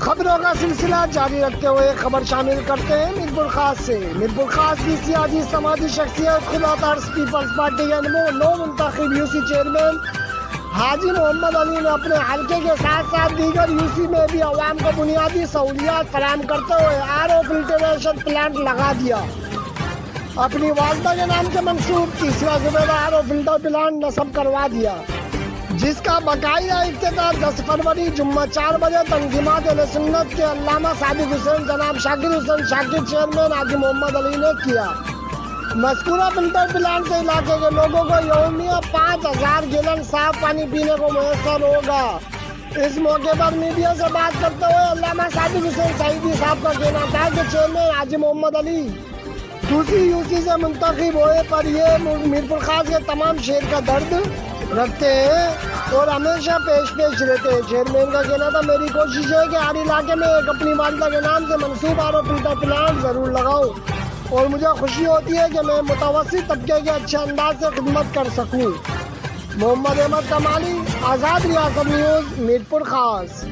خبروں کا سلسلہ جاری رکھتے ہوئے خبر شامل کرتے ہیں میرپور خاص سے۔ میرپور خاص کی سیاسی سماجی شخصیت خدا طرز پیپلز پارٹی کے نو منتخب یو سی چیئرمین حاجی محمد علی نے اپنے حلقے کے ساتھ ساتھ دیگر یو سی میں بھی عوام کو بنیادی سہولیات فراہم کرتے ہوئے RO فلٹریشن پلانٹ لگا دیا۔ اپنی والدہ کے نام سے منسوب تیسرا زبیدہ RO فلٹر پلانٹ نصب کروا دیا، جس کا باقاعدہ افتتاح 10 فروری جمعہ 4 بجے تنظیمات اہل سنت کے علامہ صادق حسین جناب شاکر حسین شاکر چیئرمین حاجی محمد علی نے کیا۔ مذکورہ فلٹر پلانٹ سے علاقے کے لوگوں کو یومیہ 5000 گیلن صاف پانی پینے کو میسر ہوگا۔ اس موقع پر میڈیا سے بات کرتے ہوئے علامہ صادق حسین سعیدی صاحب کا کہنا تھا کہ چیئرمین حاجی محمد علی دوسری یو سی سے منتخب ہوئے پر یہ میرپور خاص کے تمام شہر کا درد رکھتے ہیں اور ہمیشہ پیش رہتے ہیں۔ چیئرمین کا کہنا تھا میری کوشش ہے کہ ہر علاقے میں ایک اپنی والدہ کے نام سے منسوب RO فلٹر پلانٹ ضرور لگاؤں اور مجھے خوشی ہوتی ہے کہ میں متوسط طبقے کے اچھے انداز سے خدمت کر سکوں۔ محمد احمد کمالی، آزاد ریاست نیوز، میرپور خاص۔